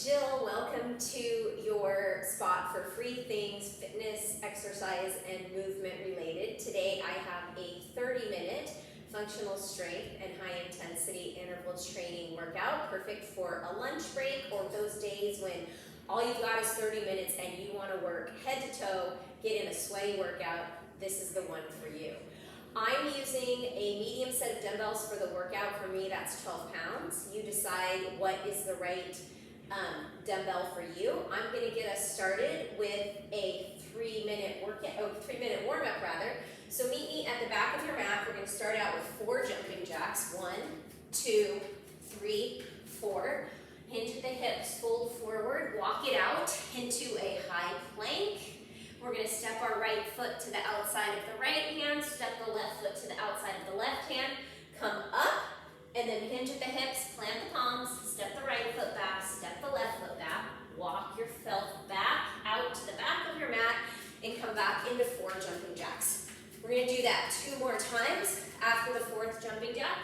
Jill. Welcome to your spot for free things, fitness, exercise, and movement related. Today I have a 30-minute functional strength and high intensity interval training workout, perfect for a lunch break or those days when all you've got is 30 minutes and you want to work head to toe, get in a sweaty workout. This is the one for you. I'm using a medium set of dumbbells for the workout. For me, that's 12 pounds. You decide what is the right dumbbell for you. I'm going to get us started with a 3-minute warm-up rather. So meet me at the back of your mat. We're going to start out with 4 jumping jacks. 1, 2, 3, 4. Hinge at the hips, fold forward, walk it out into a high plank. We're going to step our right foot to the outside of the right hand, step the left foot to the outside of the left hand, come up, and then hinge at the hips, plant the palms, step the right foot back, step the left foot back, walk yourself back out to the back of your mat, and come back into 4 jumping jacks. We're going to do that 2 more times. After the 4th jumping jack,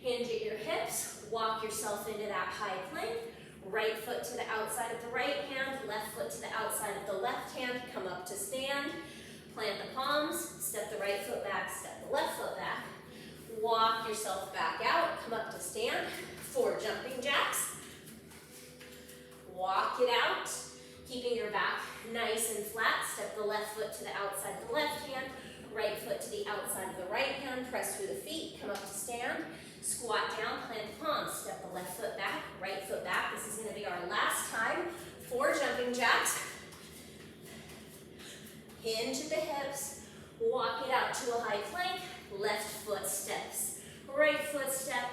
hinge at your hips, walk yourself into that high plank, right foot to the outside of the right hand, left foot to the outside of the left hand, come up to stand, plant the palms, step the right foot back, step the left foot back, walk yourself back out, come up to stand, 4 jumping jacks, walk it out, keeping your back nice and flat, step the left foot to the outside of the left hand, right foot to the outside of the right hand, press through the feet, come up to stand, squat down, plant the palms, step the left foot back, right foot back. This is going to be our last time. 4 jumping jacks. Hinge at the hips, walk it out to a high plank, left foot steps, right foot step,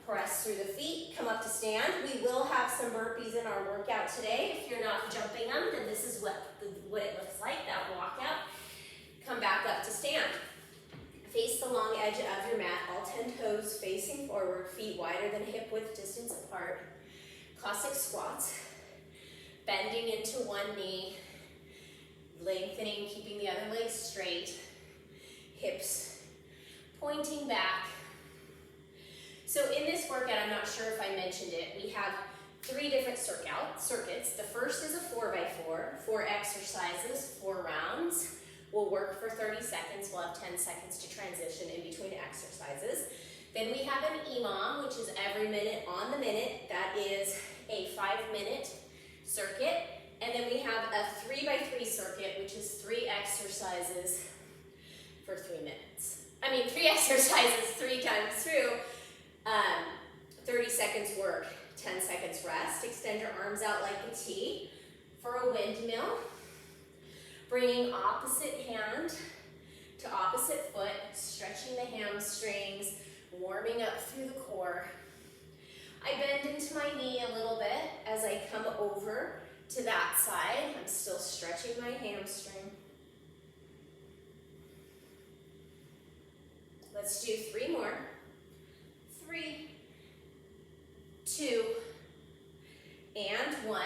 press through the feet, come up to stand. We will have some burpees in our workout today. If you're not jumping them, then this is what it looks like, that walkout. Come back up to stand. Face the long edge of your mat, all 10 toes facing forward, feet wider than hip width distance apart. Cossack squats, bending into one knee, lengthening, keeping the other leg straight, hips pointing back. So in this workout, I'm not sure if I mentioned it, we have 3 different circuits. The first is a 4x4, 4 exercises, 4 rounds. We'll work for 30 seconds. We'll have 10 seconds to transition in between exercises. Then we have an EMOM, which is every minute on the minute. That is a 5-minute circuit. And then we have a 3x3 circuit, which is 3 exercises for 3 minutes. 3 exercises 3 times through. 30 seconds work, 10 seconds rest. Extend your arms out like a T for a windmill. Bringing opposite hand to opposite foot, stretching the hamstrings, warming up through the core. I bend into my knee a little bit as I come over to that side. I'm still stretching my hamstring. Let's do 3 more. 3, 2, and 1.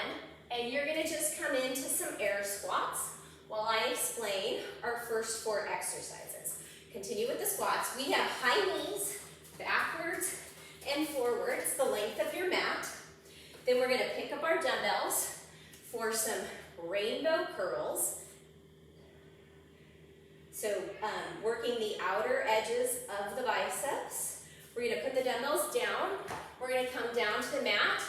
And you're going to just come into some air squats while I explain our first 4 exercises. Continue with the squats. We have high knees, backwards and forwards, the length of your mat. Then we're going to pick up our dumbbells for some rainbow curls. So working the outer edges of the biceps. We're going to put the dumbbells down. We're going to come down to the mat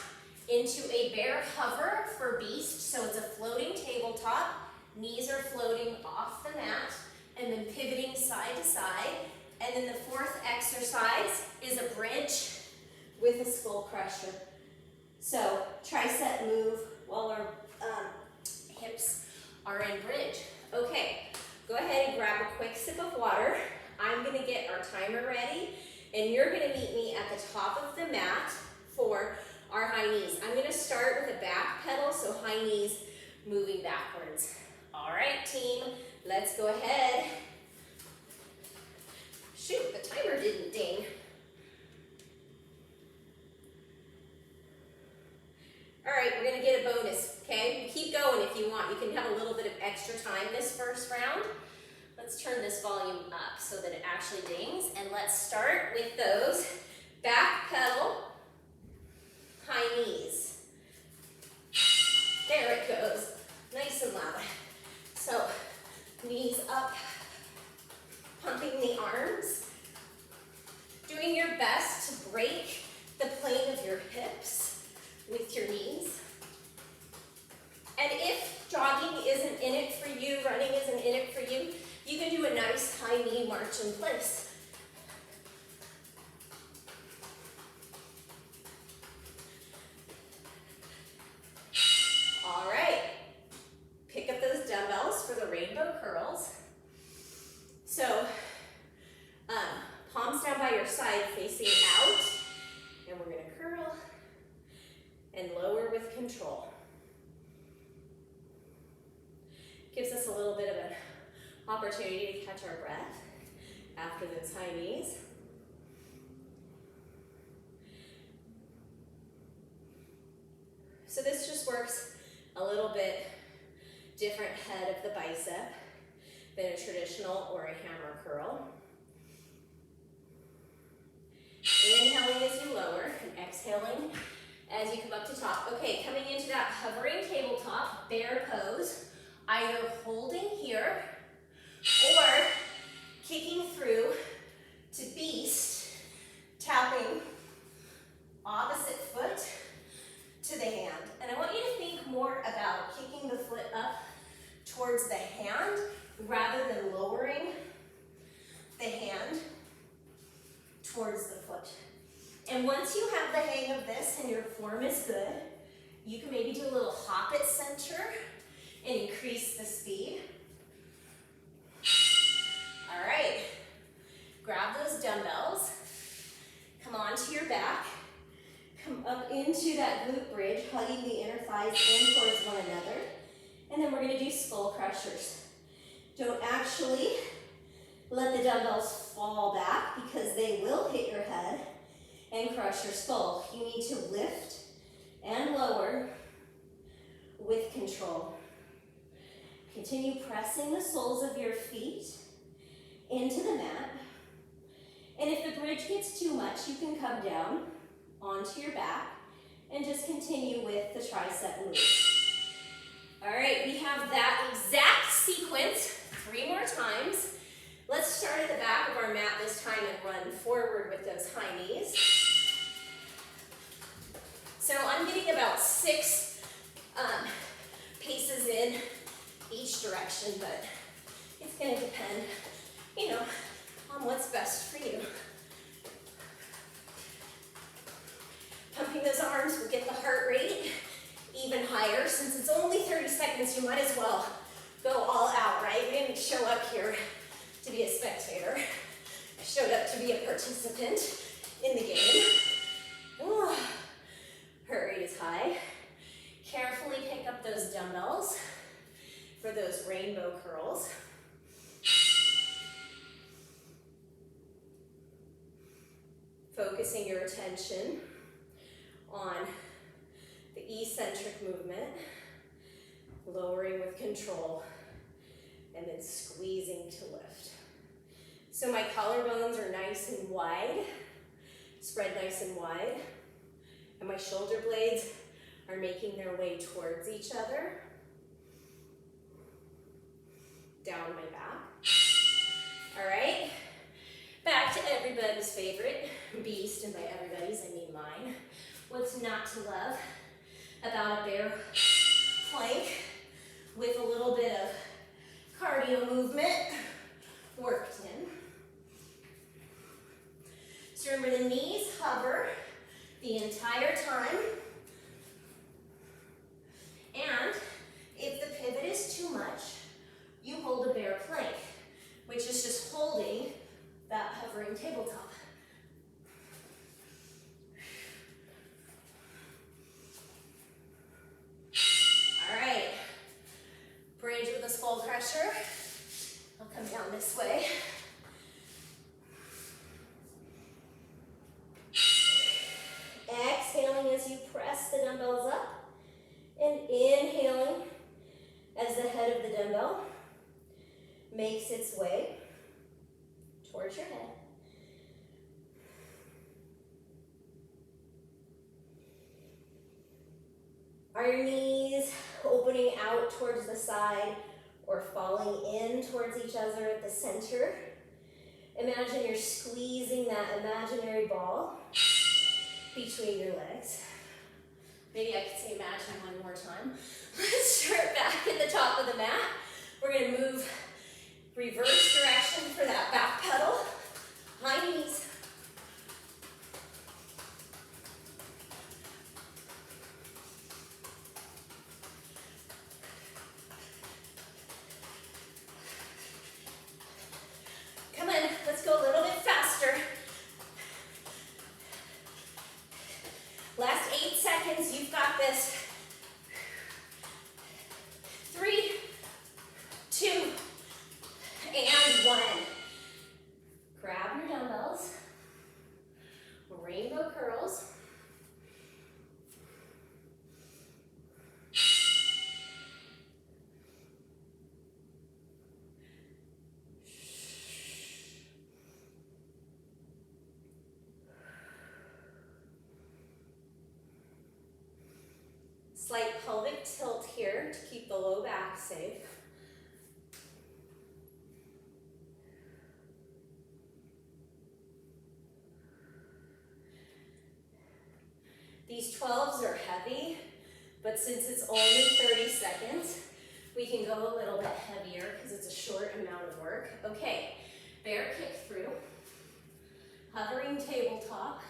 into a bear hover for beast. So it's a floating tabletop. Knees are floating off the mat and then pivoting side to side. And then the 4th exercise is a bridge with a skull crusher. So tricep move while our hips are in bridge. Okay, go ahead and grab a quick sip of water. I'm going to get our timer ready and you're going to meet me at the top of the mat for our high knees. I'm going to start with a back pedal, so high knees moving backwards. All right, team, let's go ahead. Shoot, the timer didn't ding. All right, we're gonna get a bonus, okay? Keep going if you want. You can have a little bit of extra time this first round. Let's turn this volume up so that it actually dings. And let's start with those back pedal, high knees. break the plane of your hips with your knees. And if jogging isn't in it for you, running isn't in it for you, you can do a nice high knee march in place. All right, pick up those dumbbells for the rainbow curls. So, palms down by your side facing out, and we're gonna curl and lower with control. Gives us a little bit of an opportunity to catch our breath after those high knees. So this just works a little bit different head of the bicep than a traditional or a hammer curl. Inhaling as you lower and exhaling as you come up to top. Okay, coming into that hovering tabletop, bear pose, either holding here or kicking through to beast, tapping opposite foot to the hand. And I want you to think more about kicking the foot up towards the hand rather than lowering the hand towards the foot. And once you have the hang of this and your form is good, you can maybe do a little hop at center and increase the speed. All right, grab those dumbbells, come onto your back, come up into that glute bridge, hugging the inner thighs in towards one another, and then we're gonna do skull crushers. Don't actually let the dumbbells fall back because they will hit your head and crush your skull. You need to lift and lower with control. Continue pressing the soles of your feet into the mat. And if the bridge gets too much, you can come down onto your back and just continue with the tricep move. All right, we have that exact sequence 3 more times. Let's start at the back of our mat this time and run forward with those high knees. So I'm getting about 6 paces in each direction, but it's going to depend, on what's best for you. Pumping those arms will get the heart rate even higher. Since it's only 30 seconds, you might as well go all out, right? We didn't show up here to be a spectator. I showed up to be a participant in the game. Ooh, heart rate is high. Carefully pick up those dumbbells for those rainbow curls. Focusing your attention on the eccentric movement, lowering with control, and then squeezing to lift. So my collarbones are nice and wide, spread nice and wide, and my shoulder blades are making their way towards each other, down my back. All right, back to everybody's favorite beast, and by everybody's I mean mine. What's not to love about a bear plank with a little bit of cardio movement worked in. So remember, the knees hover the entire time. And if the pivot is too much, you hold a bear plank, which is just holding that hovering tabletop. All right, bridge with a skull crusher. I'll come down this way. Exhaling as you press the dumbbells up, and inhaling as the head of the dumbbell makes its way towards your head. Are your knees opening out towards the side or falling in towards each other at the center? Imagine you're squeezing that imaginary ball between your legs. Maybe I could say imagine one more time. Let's start back at the top of the mat. We're going to move reverse direction for that back pedal. High knees. Come on, let's go a little bit faster. Last 8 seconds, you've got this. 3, 2, and 1. Grab your dumbbells. Rainbow curls. Slight pelvic tilt here to keep the low back safe. These 12s are heavy, but since it's only 30 seconds, we can go a little bit heavier because it's a short amount of work. Okay, bear kick through, hovering tabletop,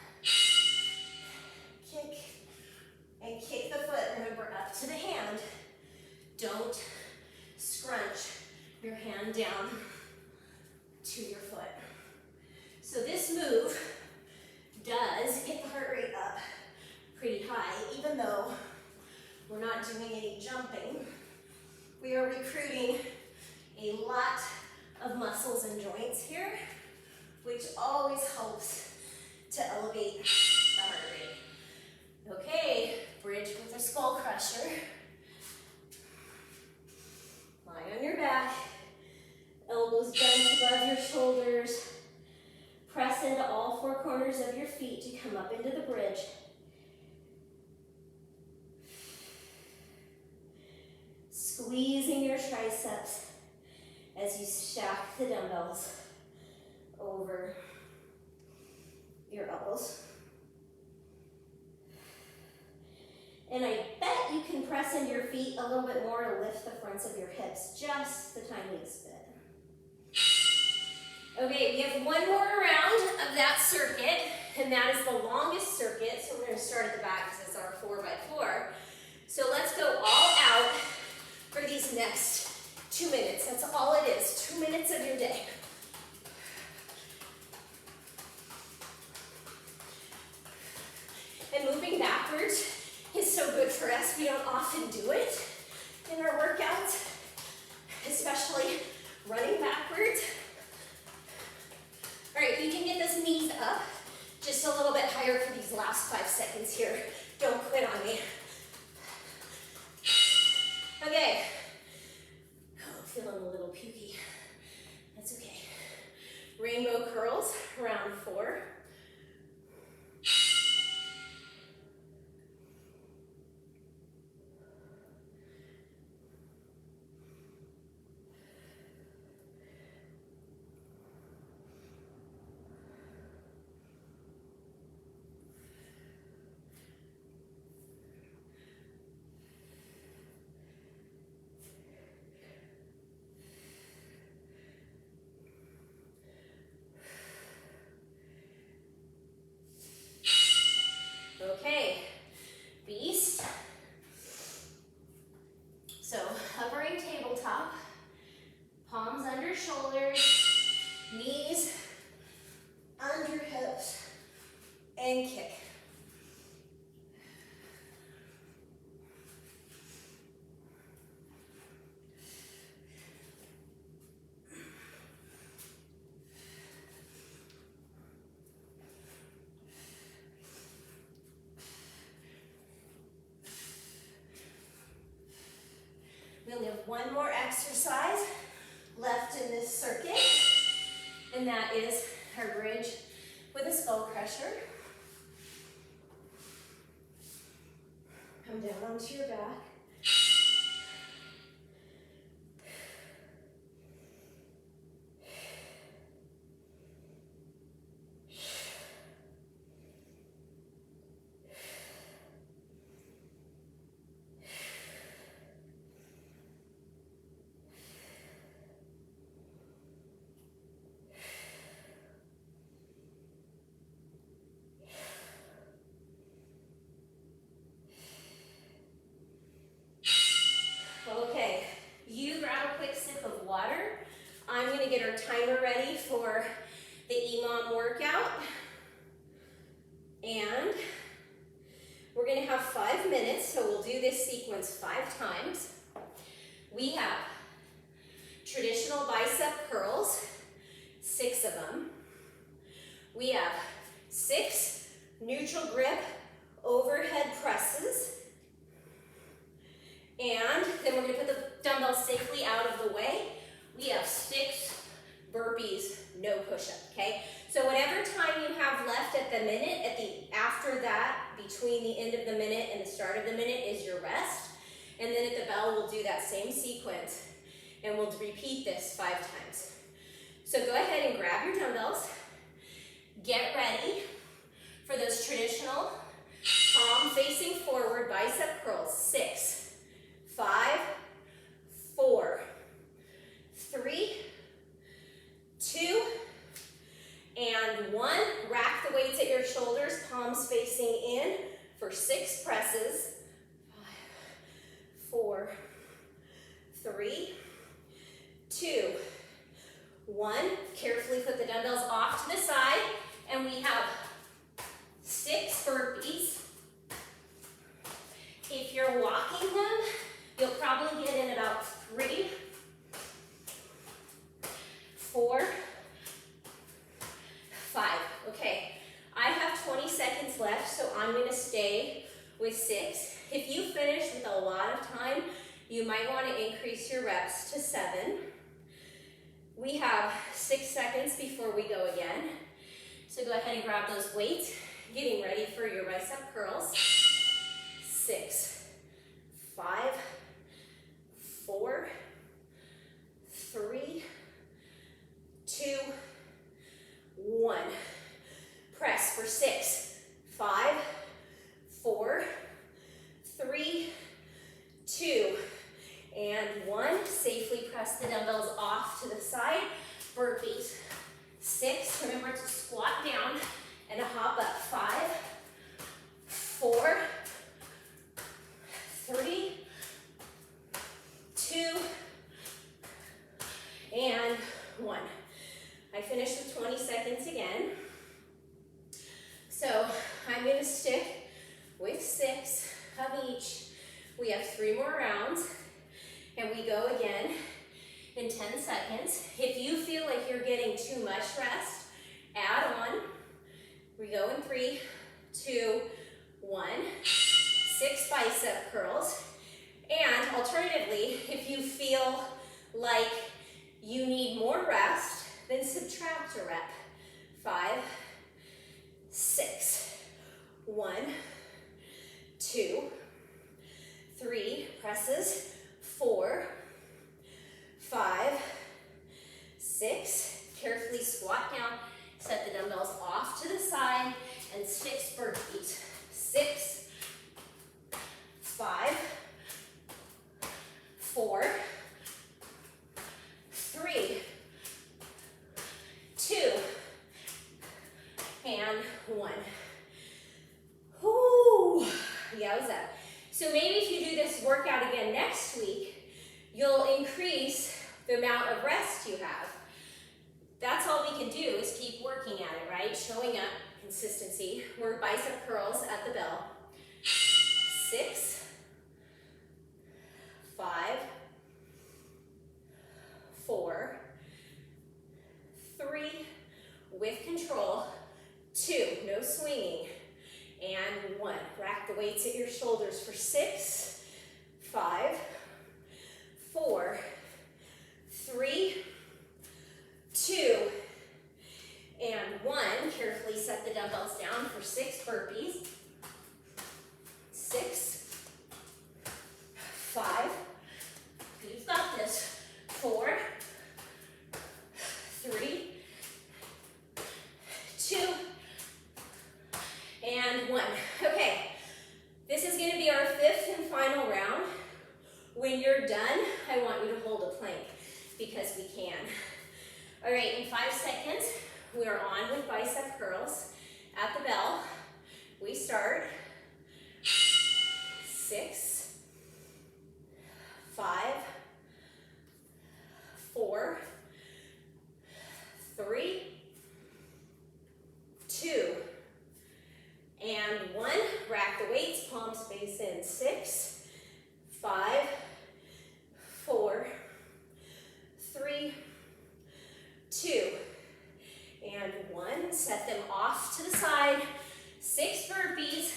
kick, and kick the foot, remember, up to the hand. Don't scrunch your hand down to your foot. So this move does get the heart rate up pretty high, even though we're not doing any jumping. We are recruiting a lot of muscles and joints here, which always helps to elevate the heart rate. Okay, bridge with a skull crusher. Lie on your back, elbows bent above your shoulders. Press into all 4 corners of your feet to come up into the bridge. Squeezing your triceps as you stack the dumbbells over your elbows. And I bet you can press into your feet a little bit more to lift the fronts of your hips, just the tiniest bit. Okay, we have one more round of that circuit, and that is the longest circuit, so we're going to start at the back because it's our 4x4. So let's go all out for these next 2 minutes. That's all it is, 2 minutes of your day. And moving backwards is so good for us. We don't often do it in our workouts, especially running backwards. All right, you can get those knees up just a little bit higher for these last 5 seconds here. Don't quit on me. Okay. Oh, feeling a little pukey. That's okay. Rainbow curls, round 4. Okay, beast. So hovering tabletop, palms under shoulders, knees under hips, and kick. We only have one more exercise left in this circuit, and that is our bridge with a skull crusher. Come down onto your back. have 5 minutes, so we'll do this sequence 5 times. We have traditional bicep curls, 6 of them. We have 6 neutral grip overhead presses. And then we're going to put the dumbbells safely out of the way. We have 6 burpees, no push-up, okay? So whatever time you have left at the minute, after that, between the end of the minute and the start of the minute is your rest. And then at the bell, we'll do that same sequence. And we'll repeat this 5 times. So go ahead and grab your dumbbells. Get ready for those traditional palm facing forward bicep curls. 6, 5, 4, 3, 2, and 1. Rack the weights at your shoulders, palms facing in for 6 presses. 5, 4, 3, 2, 1. Carefully put the dumbbells off to the side, and we have 6 burpees. If you're walking them, you'll probably get in about 3, 4, 5. Okay, I have 20 seconds left, so I'm going to stay with 6. If you finish with a lot of time, you might want to increase your reps to 7. We have 6 seconds before we go again. So go ahead and grab those weights, getting ready for your bicep curls. 6, 5, 4, 3, 2, 1. Press for 6, 5, 4, 3, 2, and 1. Safely press the dumbbells off to the side. Burpees. 6, remember to squat down and a hop up. 5, 4, 3, 2, and 1. I finished with 20 seconds again. So I'm going to stick with 6 of each. We have 3 more rounds, and we go again in 10 seconds. If you feel like you're getting too much rest, add on. We go in 3, 2, 1. 6 bicep curls. And alternatively, if you feel like you need more rest, then subtract a rep. 5, 6, 1, 2, 3, presses, 4, 5, 6, carefully squat down, set the dumbbells off to the side, and 6 burpees. 6, 5, 4, 3, 2, and 1. Whoo, yowza. So maybe if you do this workout again next week, you'll increase the amount of rest you have. That's all we can do is keep working at it, right? Showing up, consistency. We're bicep curls at the bell. 6, 5, 4, 3, with control, 2, no swinging, and 1. Rack the weights at your shoulders for 6, 5, 4, 3, 2, and 1. Carefully set the dumbbells down for 6 burpees. 6, 5, you've got this, 4, 3, 2, and 1. Okay, this is going to be our 5th and final round. When you're done, I want you to hold a plank because we can. All right, in 5 seconds, we are on with bicep curls. At the bell, we start. 6, 5, 4, 3, 2, and 1. Rack back the weights, palms face in. 6, 5, 4, 3, 2, and 1. Set them off to the side. 6 burpees,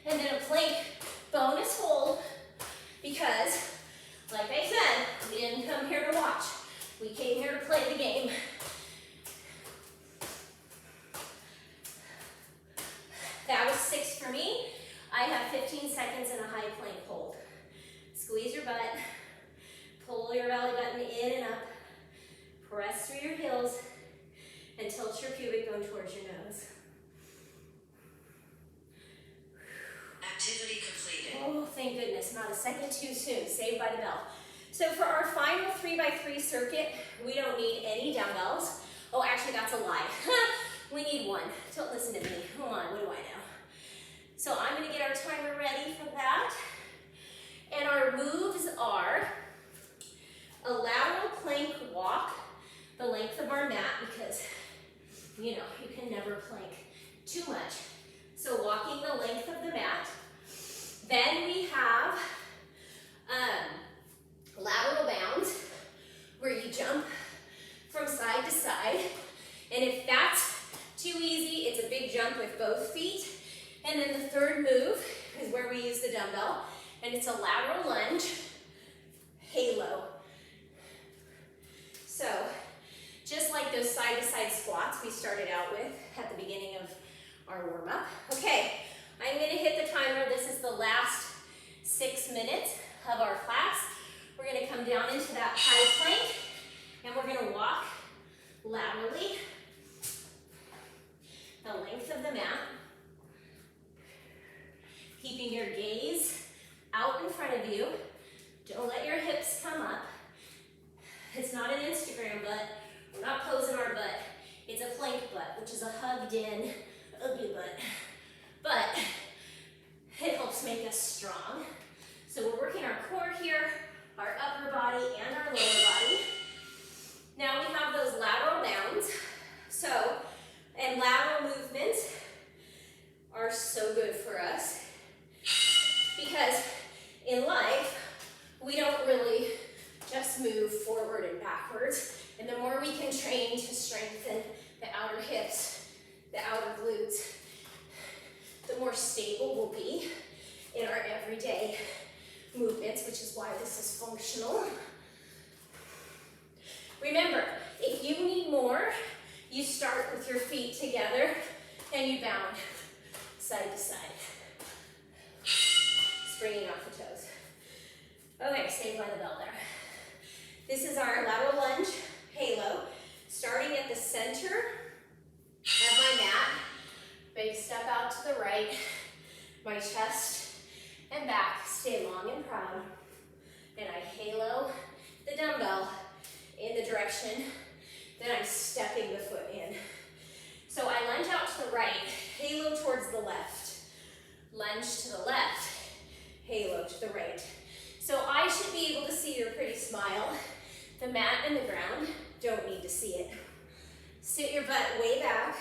and then a plank bonus hold, because, like I said, we didn't come here to watch. We came here to play the game. That was 6 for me. I have 15 seconds in a high plank hold. Squeeze your butt, pull your belly button in and up, press through your heels, and tilt your pubic bone towards your nose. Activity completed. Oh, thank goodness, not a second too soon, saved by the bell. So for our final 3x3 circuit, we don't need any dumbbells. Oh, actually that's a lie. We need one. Don't listen to me. Come on, what do I know? So I'm gonna get our timer ready for that. And our moves are a lateral plank walk, the length of our mat, because you know, you can never plank too much. So walking the length of the mat. Then we have lateral bounds, where you jump from side to side. And if that's too easy, it's a big jump with both feet. And then the third move is where we use the dumbbell, and it's a lateral lunge, halo. So, just like those side-to-side squats we started out with at the beginning of our warm-up. Okay, I'm gonna hit the timer. This is the last 6 minutes of our class. We're gonna come down into that high plank, and we're gonna walk laterally the length of the mat, keeping your gaze out in front of you. Don't let your hips come up. It's not an Instagram butt. We're not posing our butt. It's a plank butt, which is a hugged in, ugly butt. But it helps make us strong. So we're working our core here, our upper body and our lower body. Now we have those lateral bounds. So, and lateral movements are so good for us, because in life, we don't really just move forward and backwards. And the more we can train to strengthen the outer hips, the outer glutes, the more stable we'll be in our everyday movements, which is why this is functional. Remember, if you need more, you start with your feet together and you bound side to side, springing off the toes. Okay, saved by the bell there. This is our lateral lunge halo, starting at the center of my mat. Big step out to the right. My chest and back stay long and proud. And I halo the dumbbell in the direction that I'm stepping the foot in. So I lunge out to the right, halo towards the left. Lunge to the left, halo to the right. So I should be able to see your pretty smile. The mat and the ground don't need to see it. Sit your butt way back.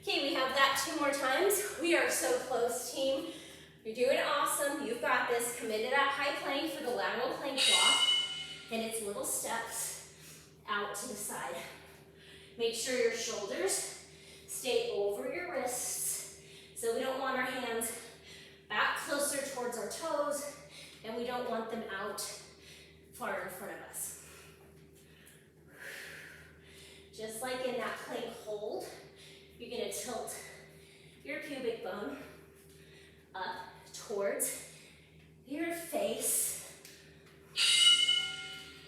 Okay, we have that 2 more times. We are so close, team. You're doing awesome. You've got this. Come into that high plank for the lateral plank walk. And it's little steps out to the side. Make sure your shoulders stay over your wrists. So we don't want our hands back closer towards our toes, and we don't want them out far in front of us. Just like in that plank hold, you're gonna tilt your pubic bone up towards your face.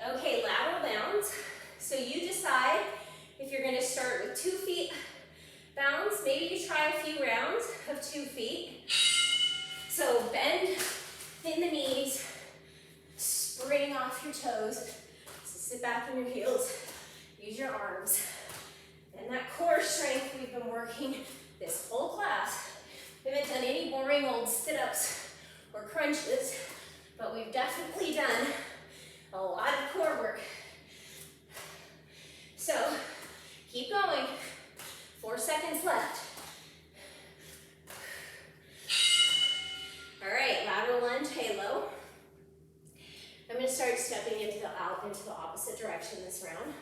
Okay, lateral bounds. So you decide if you're gonna start with 2 feet bounds. Maybe you try a few rounds of 2 feet. So bend in the knees, spring off your toes. So sit back on your heels, use your arms. And that core strength we've been working this whole class. We haven't done any boring old sit-ups or crunches, but we've definitely done a lot of core work. So keep going. 4 seconds left. round.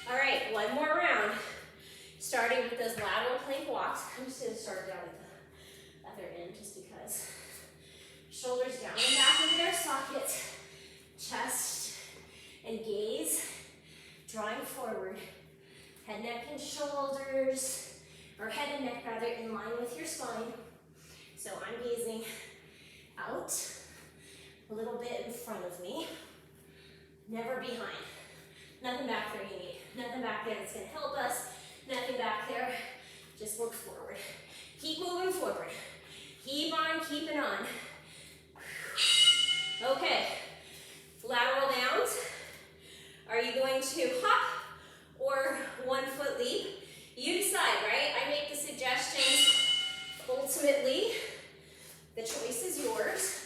All right, one more round. Starting with those lateral plank walks. I'm just gonna start down at the other end just because. Shoulders down and back into their sockets. Chest and gaze drawing forward. Head, neck, and shoulders, or head and neck rather, in line with your spine. So I'm gazing out, a little bit in front of me, never behind. Nothing back there you need. Nothing back there that's gonna help us. Nothing back there. Just look forward. Keep moving forward. Keep on keeping on. Okay. Lateral downs. Are you going to hop or 1 foot leap? You decide, right? I make the suggestions. Ultimately, the choice is yours.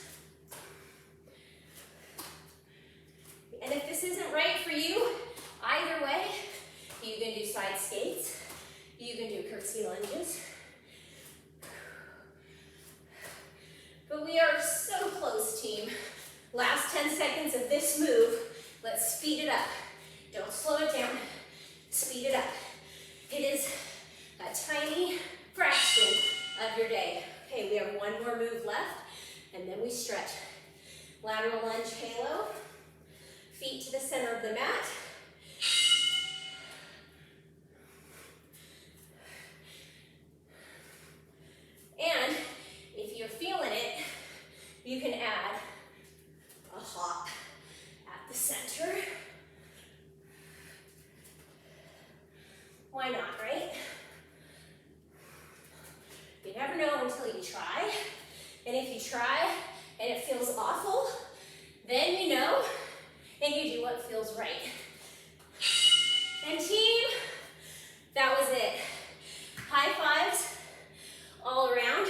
And if this isn't right for you, either way, you can do side skates, you can do curtsy lunges. But we are so close, team. Last 10 seconds of this move. Let's speed it up. Don't slow it down. Speed it up. It is a tiny fraction of your day. Okay, we have one more move left, and then we stretch. Lateral lunge halo. Feet to the center of the mat. And if you're feeling it, you can add a hop at the center. Why not, right? You never know until you try. And if you try and it feels awful, then you know and you do what feels right. And team, that was it. High fives all around.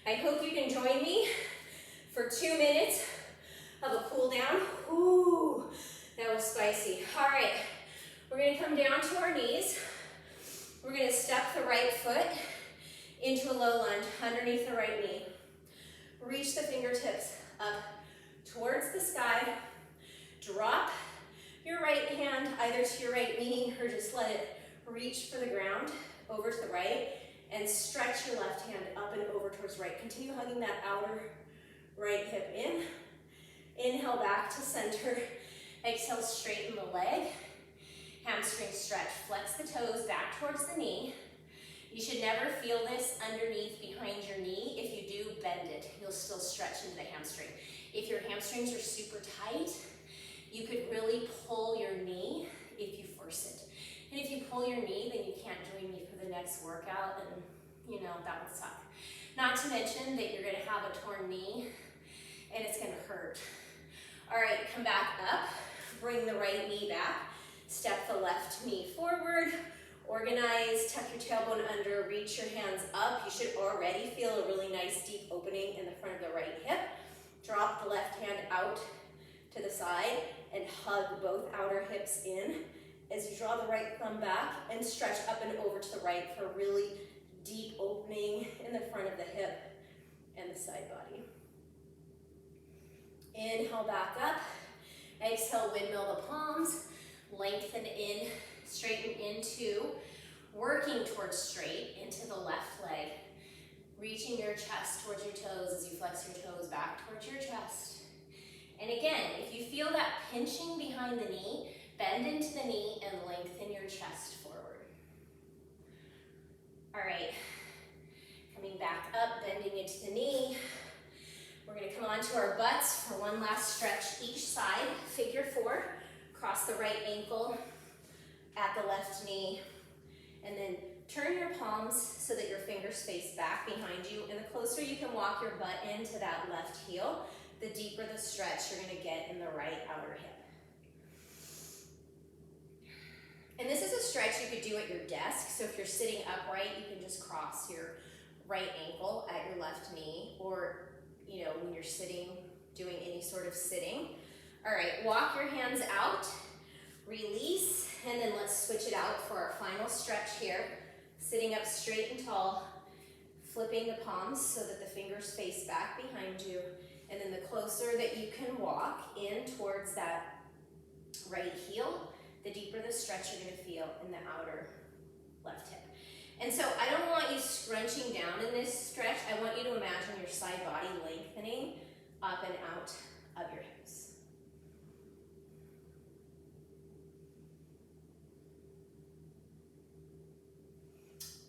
I hope you can join me for 2 minutes of a cool down. Ooh, that was spicy. All right, we're gonna come down to our knees. We're gonna step the right foot into a low lunge underneath the right knee. Reach the fingertips up towards the sky. Drop your right hand either to your right knee or just let it reach for the ground over to the right, and stretch your left hand up and over towards right. Continue hugging that outer right hip in. Inhale back to center. Exhale, straighten the leg. Hamstring stretch. Flex the toes back towards the knee. You should never feel this underneath behind your knee. If you do, bend it. You'll still stretch into the hamstring. If your hamstrings are super tight, you could really pull your knee if you force it. And if you pull your knee, then you can't join me for the next workout, and you know, that would suck. Not to mention that you're gonna have a torn knee and it's gonna hurt. All right, come back up, bring the right knee back, step the left knee forward, organize, tuck your tailbone under, reach your hands up. You should already feel a really nice deep opening in the front of the right hip. Drop the left hand out to the side and hug both outer hips in as you draw the right thumb back and stretch up and over to the right for a really deep opening in the front of the hip and the side body. Inhale back up. Exhale, windmill the palms. Lengthen in, straighten into, working towards straight into the left leg. Reaching your chest towards your toes as you flex your toes back towards your chest. And again, if you feel that pinching behind the knee, bend into the knee and lengthen your chest forward. All right, coming back up, bending into the knee. We're gonna come onto our butts for one last stretch each side, figure four. Cross the right ankle at the left knee, and then turn your palms so that your fingers face back behind you, and the closer you can walk your butt into that left heel, the deeper the stretch you're gonna get in the right outer hip. And this is a stretch you could do at your desk. So if you're sitting upright, you can just cross your right ankle at your left knee, or when you're sitting, doing any sort of sitting. All right, walk your hands out, release, and then let's switch it out for our final stretch here. Sitting up straight and tall, flipping the palms so that the fingers face back behind you, and then the closer that you can walk in towards that right heel, the deeper the stretch you're gonna feel in the outer left hip. And so I don't want you scrunching down in this stretch. I want you to imagine your side body lengthening up and out of your hips.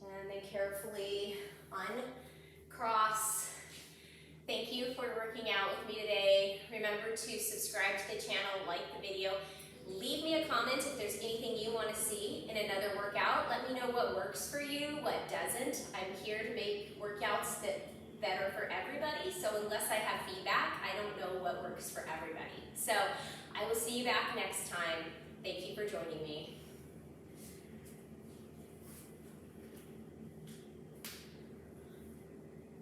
And then carefully uncross. Thank you for working out with me today. Remember to subscribe to the channel, like the video. Leave me a comment if there's anything you want to see in another workout. Let me know what works for you, what doesn't. I'm here to make workouts that are for everybody. So unless I have feedback, I don't know what works for everybody. So I will see you back next time. Thank you for joining me.